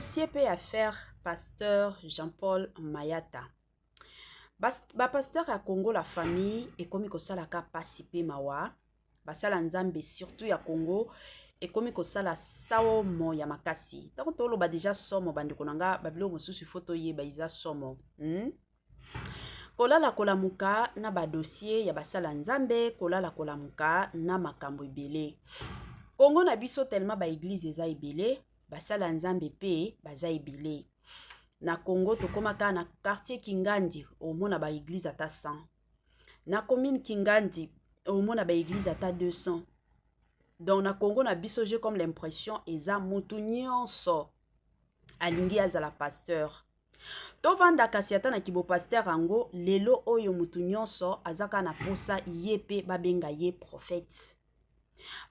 dossier peut affaire pasteur Jean-Paul Mayata. Pasteur à Congo la famille et comme kosala ka pasipe mawa. Basala nzambe surtout ya Congo et comme kosala sao mo ya makasi. Donc tolo ba déjà somo bande konanga babilo mosusu photo ye ba iza somo. Kolala kolamuka na ba dossier ya basala nzambe, kolala kolamuka na makambo ebele. Congo na biso tellement ba église eza ebele, basala nzambe pe baza ebele. Na Congo tokomaka na quartier Kingandi omona ba église ata 100. Na commune Kingandi omona ba église ata 200. Donc na Congo na biso j'ai comme l'impression eza mutu nyonso alingi azala pasteur. Tovanda kasi ata na kibo pasteur ango lelo oyo mutu nyonso azaka na posa yepe babenga ye prophète.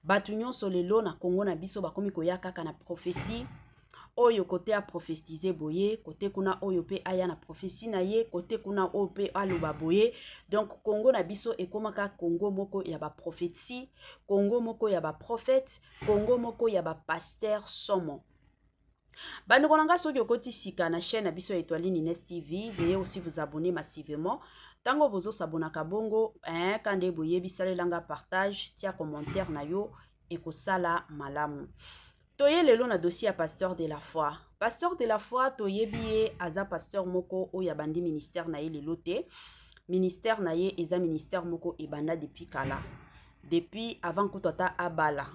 Batu nyonso lelo na Congo na biso bakomi koya kaka na prophétie. Oyo kote a prophétiser boye, kote kuna oyo pe aya na prophétie na ye, kote kuna oyo pe aloba boye. Donc Congo na biso ekomaka Congo moko ya ba prophétie, Congo moko ya ba prophète, Congo moko ya ba pasteur somo. Bando konanga soki okoti sika na chaîne na biso Étoile Nines TV, veuillez aussi vous abonner massivement. Tango bozo sabonaka bongo, kande boye bisale langa partage, tia commentaire na yo ekosala malamu. Toye lelo na dossier à pasteur de la foi. Pasteur de la foi toye biye aza pasteur moko o ya bandi ministère na ye lelo te. Ministère na ye eza ministère moko ebanda depuis kala. Depuis avant kutota abala.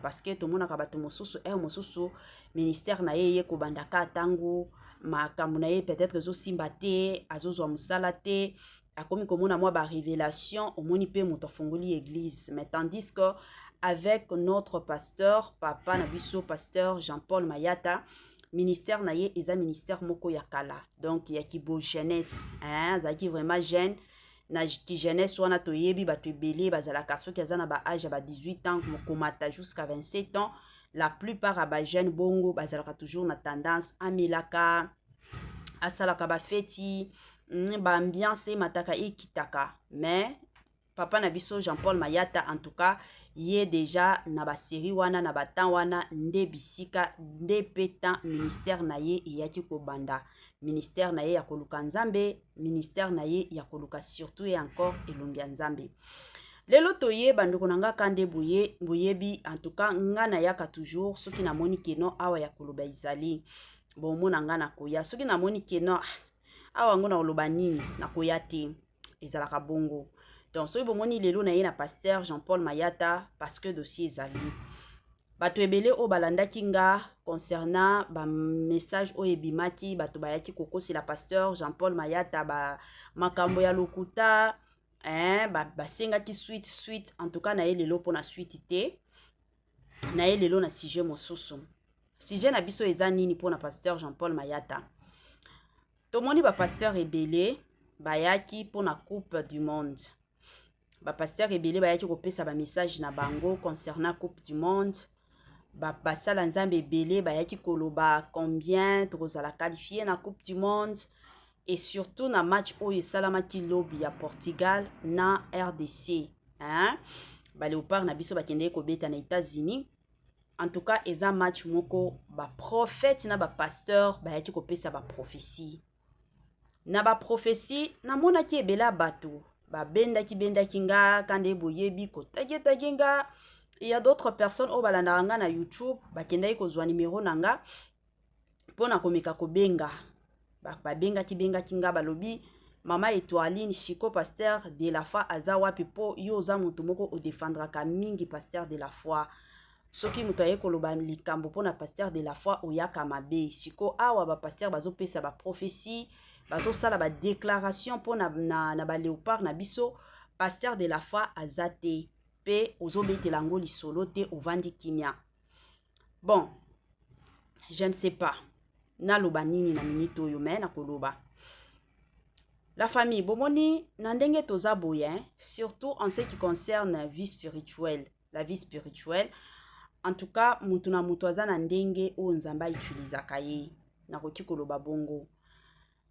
Parce que tout le monde a kabato mosusu mosusu ministère na ye ko bandaka tango makambo na ye peut-être zo simbate azozo musala te akomi komona mwa ba révélation omoni pe moto fongoli église mais tandis que avec notre pasteur papa nabiso pasteur Jean-Paul Mayata ministère na ye eza ministère moko ya kala donc ya kibo jeunesse zaki vraiment jeune na ki jeunesse wana toyebi batu ebele bazalaka soki aza na ba âge ba 18 ans komata jusqu'à 27 ans la plupart à ba jeune bongo bazalaka toujours na tendance amelaka asalaka ba feti ba ambiance mataka ekitaka mais papa na biso Jean-Paul Mayata en tout cas ye déjà na ba série wana na ba temps wana nde bisika nde petan ministère na ye eyaki ko banda ministère na ye ya koluka nzambe ministère na ye ya koluka surtout et encore elongi ya nzambe lelo toye bandeko nanga kande boyebi en tout cas ngana yaka toujours soki na moni keno awa ya koloba izali bon mona ngana koya soki na moni keno awa ngona oloba nini na koya te ezalaka bongo. Donc, so bomoni lelo na ye na pasteur Jean-Paul Mayata parce que dossier ezali. Bato ebele o balanda kinga concernant ba message o ebimaki bato bayaki kokosi la pasteur Jean-Paul Mayata ba makambo ya lokuta ba senga ki suite en tout cas na ye lelo pona suite te. Na ye lelo na sujet mosusu. Sujet na biso eza nini pona pasteur Jean-Paul Mayata. Tomoni ba pasteur ebele bayaki pona coupe du monde. Ba pasteur ebele bayaki kopesa ba message na bango concernant coupe du monde. Ba sala nzambe ebele bayaki koloba combien tokozala qualifié na coupe du monde et surtout na match oyo esalamaki lobby ya Portugal na RDC. Ba léopard na biso bakende kobeta na États-Unis. En tout cas eza match moko ba prophète na ba pasteur bayaki kopesa ba prophétie. Na ba prophétie na monaki ebela bato ba bendaki nga kande boyebi ko tageta nga. Il y a d'autres personnes au balandanga na YouTube bakendaki kozwa numéro nanga pona komeka kobenga ba bengaki nga balobi mama Étoile Shiko pasteur de la foi aza wapi po yo za mutu moko o défendraka mingi pasteur de la foi soki mutu aye koloba likambo pona pasteur de la foi oyaka mabe siko awa ba pasteur bazopesa ba prophétie bazo sala ba déclaration pona na ba léopard na biso pasteur de la foi azate pe ozobete lango lisolo te ovandi kimia. Bon, je ne sais pas. Na loba nini na minute oyo me na koloba. La famille bomoni na ndenge toza boye, surtout en ce qui concerne vie spirituelle, la vie spirituelle. En tout cas, mutu na mutu aza na ndenge o nzamba utilizaka ye. Na koki koloba bongo.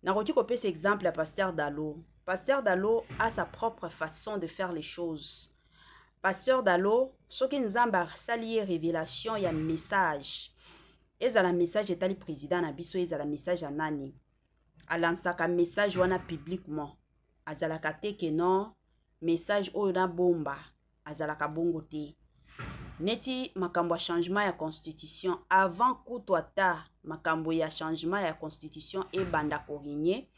Na koki kopesa exemple à Pasteur Dalo. Pasteur Dalo a sa propre façon de faire les choses. Pasteur Dalo, soki nzamba sali révélation ya message. ezala message etali président na biso ezala message ya nani alansaka message wana publiquement azalaka te ke non message oyo na bomba azalaka bongo te neti makambo ya changement ya constitution avant kutu ata makambo ya changement ya constitution ebanda korinye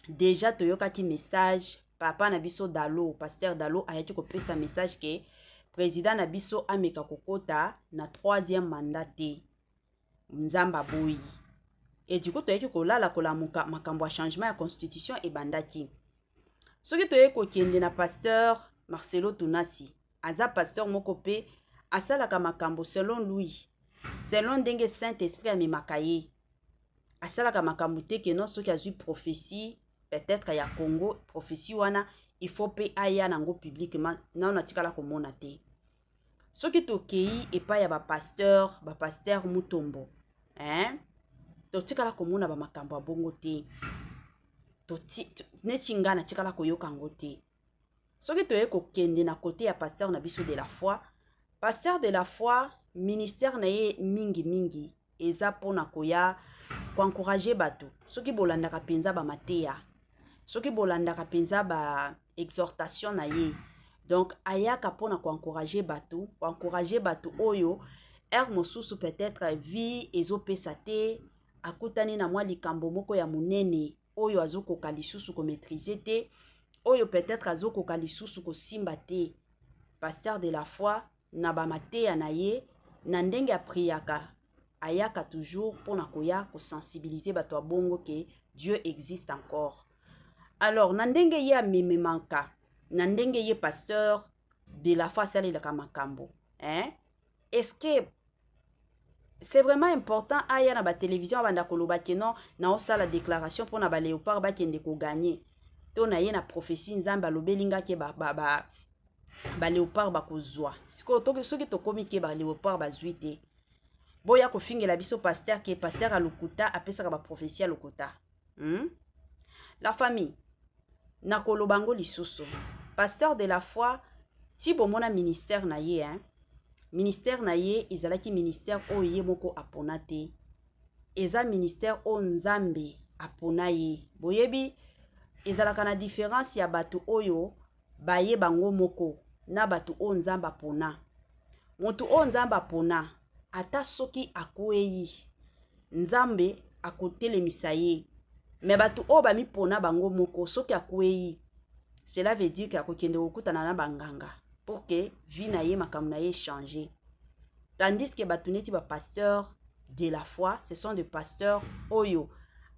déjà toyokaki message papa na biso Dalo pasteur Dalo ayaki kopesa message ke président na biso ameka kokota na 3e mandat te nzamba boyi et du coup toyaki kolala kolamuka makambo ya changement ya constitution ebandaki soki toyeki kokende na pasteur Marcelo Tunasi aza pasteur moko pe asalaka makambo selon lui selon ndenge Saint-Esprit amemaka ye asalaka makambo te ke non soki azwi prophétie peut-être ya Congo prophétie wana il faut pe aya nango publiquement na on atikala komona te soki tokei epai ya bapasteur Mutombo totikala komona bamakambo ya bongo te neti nga natikala koyoka yango te soki toyei kokende na kote ya pasteur na biso de la foi pasteur de la foi ministère na ye mingi eza mpona koya koencourage bato soki bolandaka mpenza bamateya soki bolandaka mpenza exhortation na ye donc ayaka mpona koencourage bato oyo ere mosusu peut-être vie ezopesa te akutani na mwa likambo moko ya monene oyo azokoka lisusu komaîtriser te oyo peut-être azokoka lisusu kosimba te pasteur de la foi na bamateya na ye na ndenge apriaka ayaka toujours mpona koya kosensibiliser bato ya bongo ke Dieu existe encore. Alors na ndenge ye amememanka na ndenge ye pasteur de la foi asalelaka makambo est-ce que c'est vraiment important aya na télévision banda koloba ke non na osala déclaration mpona baléopard bakende koganye to na ye na prophétie nzambe alobelinga ke baléopard bakozwa soki tokomi ke baléopard bazwi te boya kofingela biso pasteur ke pasteur alokuta apesaka baprophétie alokuta la famille na kolobango lisusu pasteur de la foi ti bomona ministère na ye ministère na ye ezalaki ministère oyo ye moko apona te eza ministère oyo nzambe apona ye boyebi ezalaka na différence ya bato oyo baye bango moko na bato oyo nzambe apona moto oyo nzambe apona ata soki akwei nzambe akotelemisa ye me bato oyo bamipona bango moko soki akwei cela veut dire que akokende kokutana na banganga pour que vie na ye makambo na ye changer tandis que bato neti bapasteur de la foi ce sont des pasteurs oyo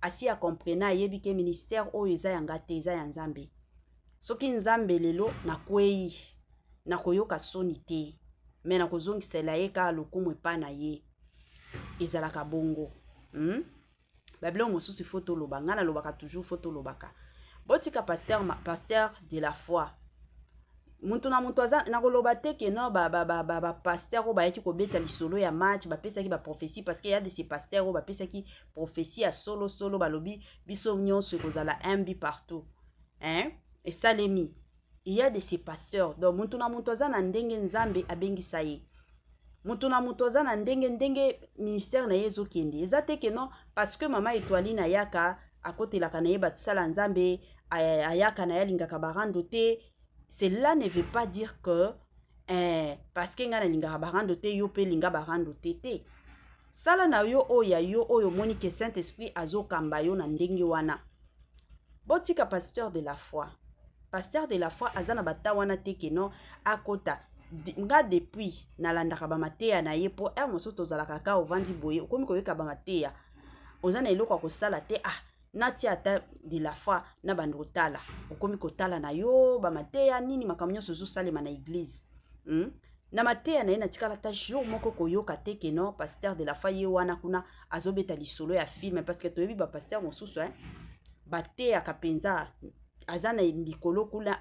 asi akomprena ayebi ke ministère oyo eza yanga te eza ya nzambe soki nzambe lelo nakwei nakoyoka soni te me nakozongisela ye kaka lokumu epai na ye ezalaka bongo babilo mosusu fo toloba nga nalobaka toujours fo tolobaka botika pasteur de la foi muntu na muntu aza nakoloba te ke no pasteur oyo bayaki kobeta lisolo ya match bapesaki baprophétie parce que ya de ces pasteurs oyo bapesaki prophétie ya solo balobi biso nyonso ekozala un but partout esalemi il y a de ces pasteurs donc muntu na muntu aza na ndenge nzambe abengisa ye mutu na mutu aza na ndenge ministère na ye ezokende eza te ke non parce que mama Etoiline ayaka akotelaka na ye bato sala nzambe ayaka na ye alingaka barando te cela ne veut pas dire que parce que nga nalingaka barando te yo pe linga barando te sala na yo oyo moni ke Saint-Esprit azokamba yo na ndenge wana botika pasteur de la foi aza na bata wana te ke non akota nga depuis nalandaka bamateya na ye po moso tozalaka ka ovandi boye okomi koyoka bamateya oza na eloko ya kosala te natia ata de la foi na bandi kotala okomi kotala na yo bamateya nini makambo nyonso ezosalema na église na mateya na ye natikala ta jour moko koyoka te ke non pasteur de la foi ye wana kuna azobeta lisolo ya filme parce que toyebi bapasteur mosusu bateyaka mpenza aza na likolo kuna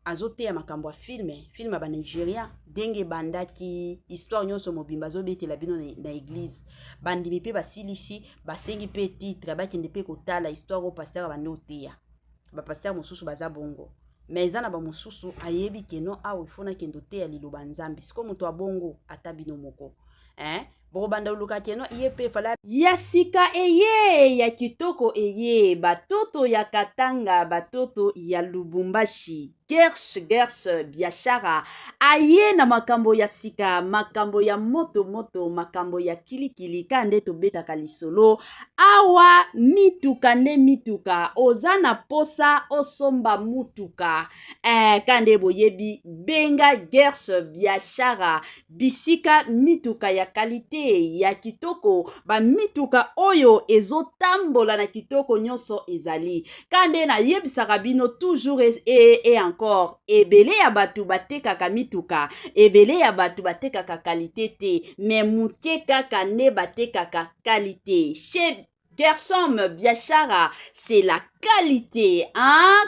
azoteya makambo ya filme ya banigeria ndenge bandaki histoire nyonso mobimba azobetela bino na église bandimi mpe basilisi basengi mpe titre bakende mpe kotala histoire oyo pasteur bande oteya bapasteur mosusu baza bongo mais eza na bamosusu ayebi keno awa ifo nakende oteya liloba nzambe siko moto abongo ata bino moko bokobanda oluka keno ye pe fala ya sika eye ya kitoko eye batoto ya Katanga batoto ya Lubumbashi Gersh biashara aye na makambo ya sika makambo ya moto makambo ya kilikili kande tobetaka lisolo awa mituka nde mituka oza na posa osomba mutuka kande boyebi benga Gersh biashara bisika mituka ya kalite ya kitoko ba mituka oyo ezotambola na kitoko nyonso ezali kande na yebisaka bino toujours et encore ebele ya batu batekaka mituka ebele ya batu batekaka kalite te me muke kaka nde batekaka kalite chez Gershom biashara c'est la qualité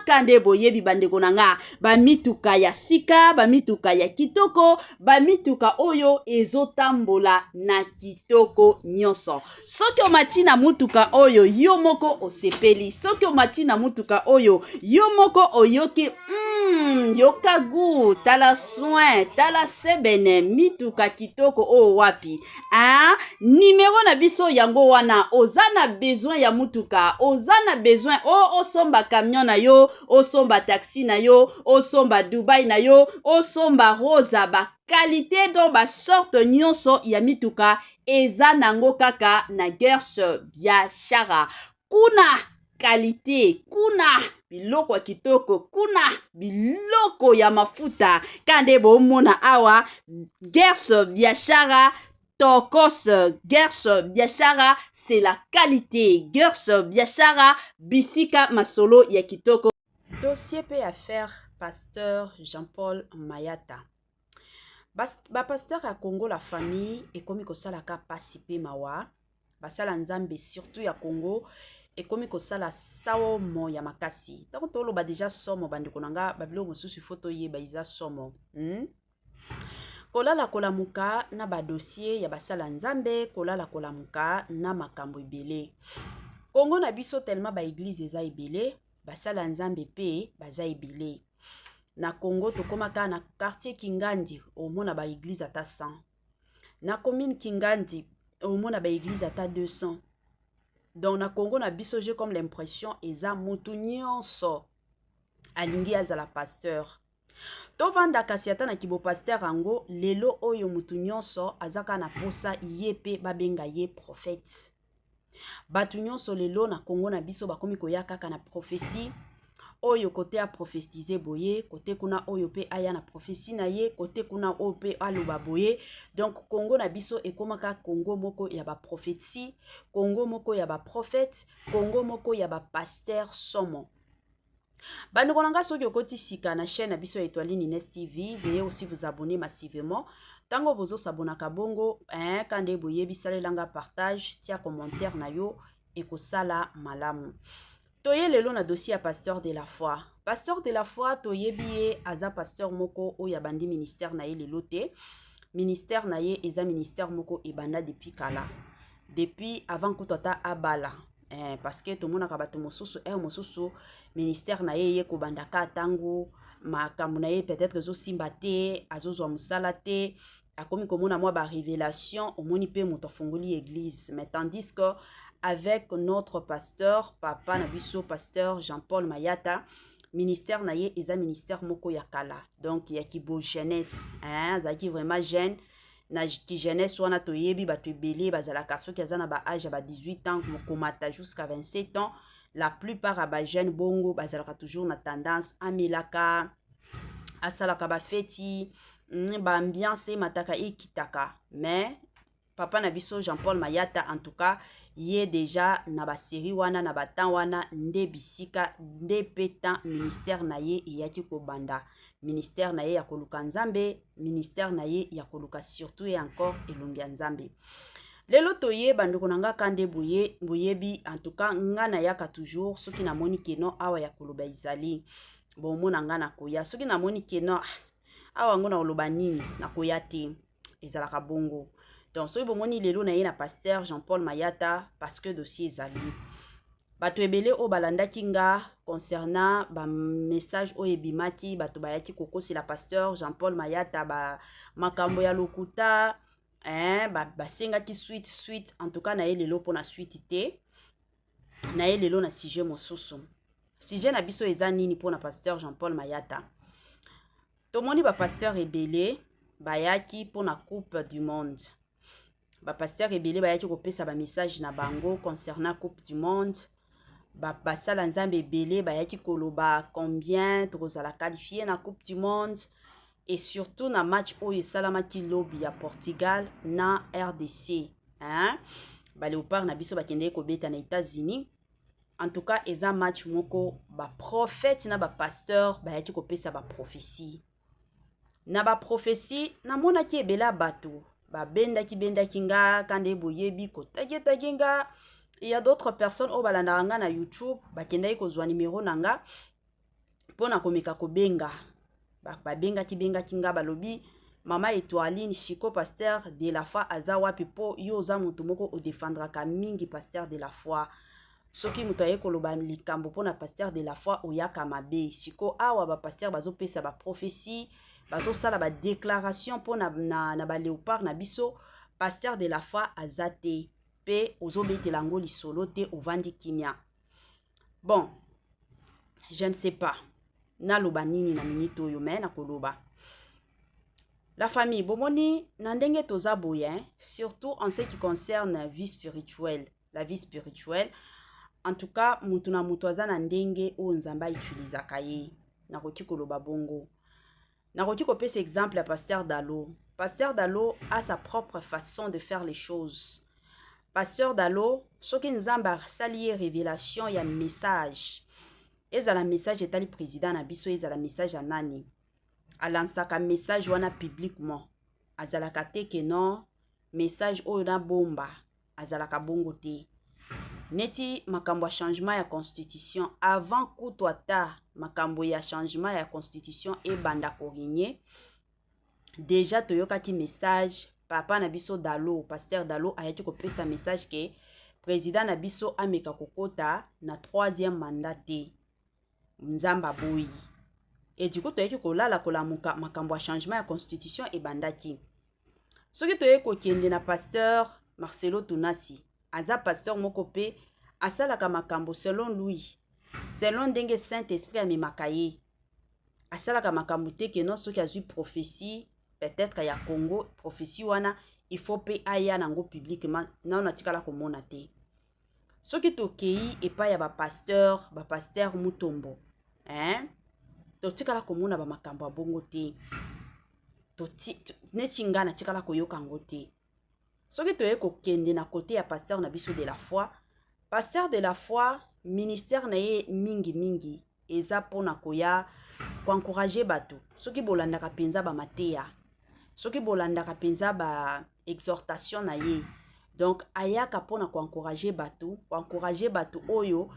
kande boyebi bandeko nanga ba mituka ya sika ba mituka ya kitoko ba mituka oyo ezotambola na kitoko nyonso soki omati na mutuka oyo yo moko osepeli soki omati na mutuka oyo yo moko oyoki yoka gu tala soin tala sebene mituka kitoko o wapi numero na biso yango wana oza na besoin ya mutuka oza na besoin osomba camion na yo osomba taxi na yo osomba Dubai na yo osomba rosa ba qualité do ba sorte nyonso ya mituka eza nango kaka na Gersh biashara kuna qualité kuna biloko kitoko kuna biloko ya mafuta kande bomona awa Gersh biashara Tokos Gersh biashara c'est la qualité Gersh biashara bisika masolo ya kitoko dossier pe affaire pasteur Jean-Paul Mayata ba pasteur ya Congo la famille ekomi kosalaka pasi pe mawa basala nzambe surtout ya Congo ekomi kosala saomo ya makasi tango toloba déjà somo bandeko nanga babilo mosusu foto yeba iza somo kolala kolamuka na ba dossier ya basala nzambe kolala kolamuka na makambo ebele Congo na biso tellement ba église eza ebele basala nzambe pe baza ebele na Congo tokomaka na quartier Kingandi omona ba église ata 100 na commune Kingandi omona ba église ata 200 donc na Congo na biso j'ai comme l'impression eza mutu nyonso alingi azala pasteur tovanda kasi ata na kibo pasteur ango lelo oyo mutu nyonso azaka na posa ye pe babenga ye prophète batu nyonso lelo na Congo na biso bakomi koya kaka na prophétie oyo kote a prophétiser boye kote kuna oyo pe aya na prophétie na ye kote kuna oyo pe aloba boye donc Congo na biso ekomaka Congo moko ya ba prophétie Congo moko ya ba prophète Congo moko ya ba pasteur somo bandeko nanga soki okoti sika na chaîne na biso ya Étoile Nines TV veuillez aussi vous abonner massivement tango bozo sabonaka bongo kande boyebi salelanga partage tia commentaire na yo ekosala malamu toye lelo na dossier ya pasteur de la foi pasteur de la foi toyebi ye aza pasteur moko oyo abandi ministère na ye lelo te ministère na ye eza ministère moko ebanda depuis kala depuis avant kutu ata abala parce que tomonaka bato mosusu mosusu ministère na ye ye kobandaka atango makambo na ye peut-être ezosimba te azozwa mosala te akomi komona mwa ba révélation omoni pe moto afungoli église mais tandis que avec notre pasteur papa na biso pasteur Jean-Paul Mayata ministère na ye eza ministère moko ya kala donc ya kibo jeunesse azaki vraiment jeune na ki jeunesse wana toyebi bato ebele bazalaka soki aza na ba âge ba 18 ans komata jusqu'à 27 ans la plupart à ba jeune bongo bazalaka toujours na tendance amelaka asalaka ba feti ba ambiance mataka ekitaka mais papa na biso Jean-Paul Mayata en tout cas ye déjà na ba série wana na ba temps wana nde bisika nde petan ministère na ye eyaki kobanda ministère na ye ya koluka nzambe ministère na ye ya koluka surtout et encore elongi ya nzambe lelo toye bandeko nanga kande boyebi en tout cas nga na yaka toujours soki na moni keno awa ya koloba izali bon mona nga na koya soki na moni keno awa ngo na oloba nini na koya te ezalaka bongo donc soki bomoni lelo na ye na pasteur Jean-Paul Mayata parce que dossier ezali bato ebele o balandaki nga concernant ba message o ebimaki bato bayaki kokosila pasteur Jean-Paul Mayata ba makambo ya lokuta basenga ki suite en tout cas na ye lelo pour na suite te na ye lelo na sujet mosusu. Sujet na biso eza nini pour na pasteur Jean-Paul Mayata. Tomoni ba pasteur ebele bayaki pour na coupe du monde. Ba pasteur ebele bayaki kopesa ba message na bango concernant coupe du monde. Basala nzambe ebele bayaki koloba combien tokozala qualifié na coupe du monde et surtout na match oyo esalamaki lobi ya Portugal na RDC. Ba Léopard na biso bakende kobeta na États-Unis. En tout cas eza match moko ba prophète na ba pasteur bayaki kopesa ba prophétie. Na ba prophétie na mona ki ebela bato ba bendaki nga kande boyebi ko tageta nga. Il y a d'autres personnes au balandanga na YouTube bakendaki kozwa numéro nanga pona komeka kobenga ba benga nga balobi mama Étoiline Chico pasteur de la foi aza wapi po yo za mutu moko o défendraka mingi pasteur de la foi soki mutu aye koloba likambo pona pasteur de la foi oyaka mabe siko awa ba pasteur bazo pesa ba prophétie bazo sala ba déclaration pona na ba Léopard na biso pasteur de la foi azate pe ozobetela ngo lisolo te ovandi kimia. Bon, je ne sais pas. Na loba nini na minute oyo me na koloba. La famille, bomoni na ndenge toza boye, surtout en ce qui concerne la vie spirituelle. La vie spirituelle, en tout cas, mutu na mutu aza na ndenge o nzamba utilizaka ye. Na koki koloba bongo. Na koki kopesa exemple à Pasteur Dalo. Pasteur Dalo a sa propre façon de faire les choses. Pasteur Dalo, soki nzamba sali révélation ya message. Ezala message etali président na biso ezala message anani. Alansaka message wana publiquement. Azalaka te ke non message oyo na bomba. Azalaka bongo te. Neti makambo ya changement ya constitution avant kutu ata makambo ya changement ya constitution e banda korinye. Déjà toyokaki message papa na biso Dalo, pasteur Dalo ayaki kopesa message ke président na biso ameka kokota na 3e mandat te. Nzamba boyi. Et du coup toyaki kolala kolamuka makambo ya changement ya constitution e bandaki. Soki toyeki kokende na pasteur Marcelo Tunasi, aza pasteur moko pe asalaka makambo selon lui. Selon ndenge Saint-Esprit amemaka ye. Asalaka makambo te ke non soki azui prophétie peut-être ya Congo, prophétie wana, il faut pe aya nango publiquement, na tikala komona te. Soki tokei epa ya ba pasteur Mutombo, to tikala komona ba makambo bongo te. Neti nga na tikala koyoka ngo te. Soki toye kokende na côté ya pasteur na biso de la foi, pasteur de la foi, ministère na ye mingi eza pona koya ko encourager bato. Soki bolandaka penza ba mateya. Soki bolandaka penza ba exhortation na ye. Donc ayaka pona ko encourager bato oyo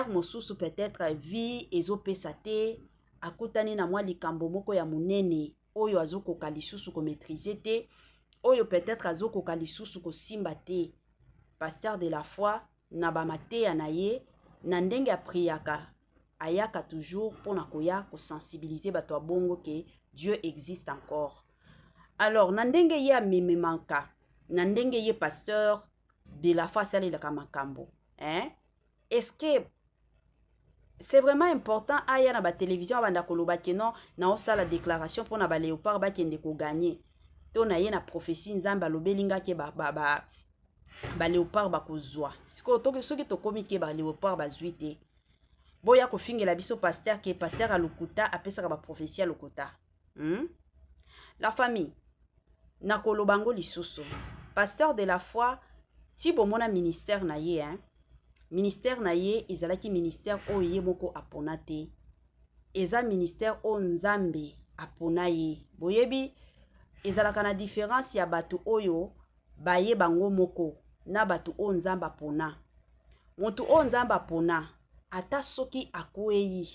mosusu peut-être vie ezopesa te akutani na mwa likambo moko ya munene oyo azokoka lisusu ko maîtriser te oyo peut-être azokoka lisusu ko simba te. Pasteur de la foi na ba mateya na ye na ndenge apriaka ayaka toujours pona koya ko sensibiliser bato bongo que Dieu existe encore. Alors na ndenge ye amememanka na ndenge ye pasteur de la foi sali la kamakambo, est-ce que c'est vraiment important aya na ba télévision banda koloba ke non na osala déclaration pour na ba Léopard ba kende ko gagner to na ye na prophétie nzamba lobelinga ke ba Léopard ba kozwa siko to soki to komi ke ba Léopard ba zuite boya ko fingela biso pasteur ke pasteur a lokuta apesa ba prophétie a lokuta. La famille na kolobango lisusu pasteur de la foi ti bomona ministère na ye ministère na ye ezalaki ministère oyo ye moko apona te. Eza ministère o nzambe apona ye. Boyebi ezalaka na différence ya bato oyo baye bango moko na bato o nzamba apona. Moto o nzamba apona ata soki akwei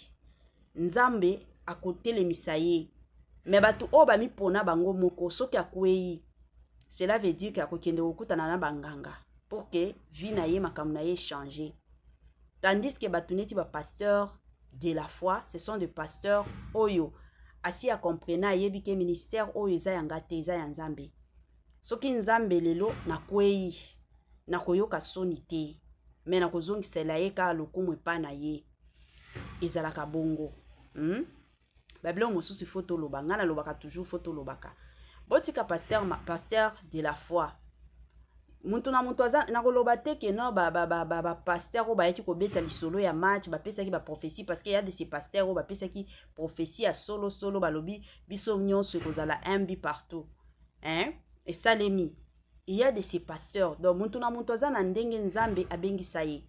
nzambe akotelemisa ye. Me bato o bamipona bango moko soki akwei, cela veut dire akokende kokutana na banganga pour que vie na ye makambo na ye changer. Tandis que bato neti ba pasteur de la foi, ce sont des pasteurs oyo asi a comprena yebi ke ministère oyo eza yanga te eza ya nzambe. soki nzambe lelo nakwei nakoyoka soni te me nakozongisela ye kaka lokumu epa na ye ezalaka bongo. Babilo mosusu faut toloba nga nalobaka toujours faut tolobaka botika pasteur de la foi muntu na muntu aza nakoloba te ke no ba pasteur o bayaki kobeta lisolo ya match bapesaki ba prophétie parce qu'il y a de ces pasteurs o bapesaki prophétie ya solo balobi biso nyonso ekozala un but partout et salemi il y a de ces pasteurs donc muntu na muntu aza na ndenge nzambe abengisa ye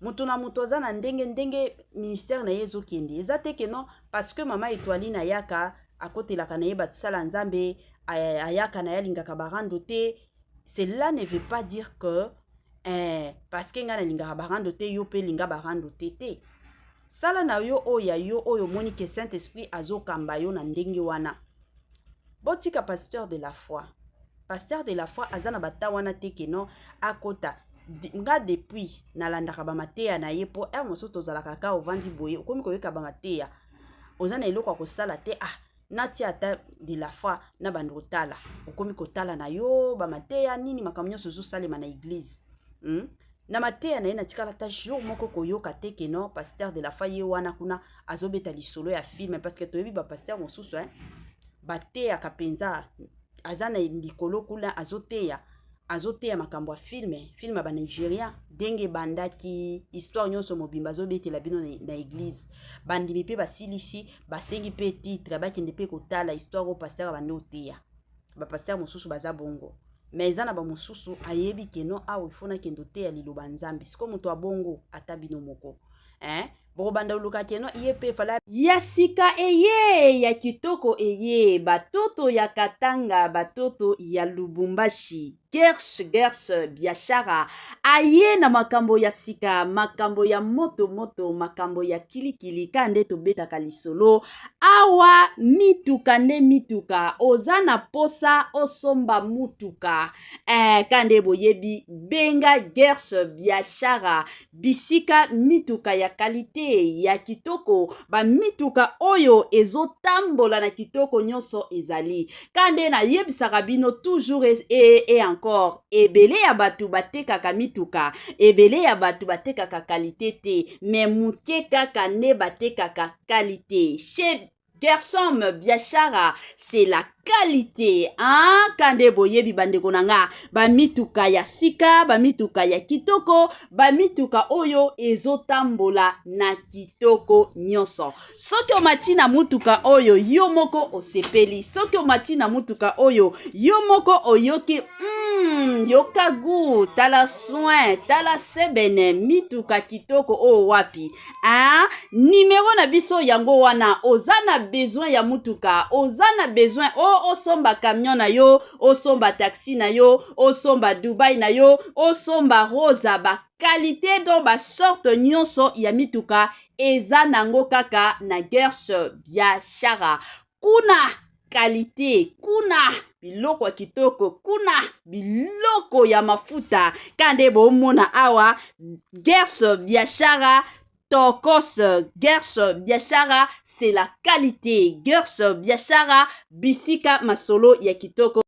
mutu na mutu aza na ndenge ministère na ye ezokende eza te ke non parce que mama Étoiline ayaka akotelaka na ye batusala nzambe ayaka na ye alingaka barando te. Cela ne veut pas dire que parce que nga na lingaka barando te yo pe linga barando te sala na yo oya yo oyo moni ke Saint-Esprit azokamba yo na ndenge wana. Botika pasteur de la foi azana bata wana te ke non akota nga depuis nalandaka bamateya na ye po moso tozalaka ka ovandi boye okomi koyoka bamateya ozana eloko akosala te nati ata de la foi na bando kotala okomi kotala na yo bamateya nini makambo nyonso ezosalema na église na mateya na ye natikala ta jour moko koyoka te ke non pasteur de la foi ye wana kuna azobeta lisolo ya film parce que toyebi bapasteur mosusu bateyaka penza aza na likolo kuna azoteya makambo ya film ya Nigeria denge bandaki histoire nyonso mobimba azobetela bino na église bandimi pe basilisi basengi pe titre bakende pe kotala histoire o pasteur bande oteya bapasteur mosusu baza bongo mais eza na bamosusu ayebi keno awa ifona kendo teya liloba nzambe siko moto abongo ata bino moko bokobanda oluka keno iye pe fala ya sika eye ya kitoko eye batoto ya Katanga batoto ya Lubumbashi Gersh biashara aye na makambo ya sika makambo ya moto makambo ya kilikili kande tobetaka lisolo awa mituka ozana posa osomba mutuka kande boyebi benga Gersh biashara bisika mituka ya kalite ya kitoko ba mituka oyo ezotambola na kitoko nyonso ezali kande na yebisaka bino toujours et encore ebele ya batu batekaka mituka ebele ya batu batekaka kalite te mais muke kaka ne batekaka kalite chez Gershom biashara c'est la qualité kande boyebi bandeko nanga bamituka ya sika bamituka ya kitoko bamituka oyo ezotambola na kitoko nyonso soki omati na mutuka oyo yo moko osepeli soki omati na mutuka oyo yo moko oyoki yoka gu tala soin tala sebene mituka kitoko o wapi numero na biso yango wana ozana besoin ya mutuka ozana besoin osomba camion na yo osomba taxi na yo osomba Dubai na yo osomba rosa ba qualité do ba sorte nyonso ya mituka eza nango kaka na Gersh biashara kuna qualité kuna biloko ya kitoko kuna biloko ya mafuta kande bomona awa Gersh biashara Tokos Gersh biashara c'est la qualité Gersh biashara bisika masolo ya kitoko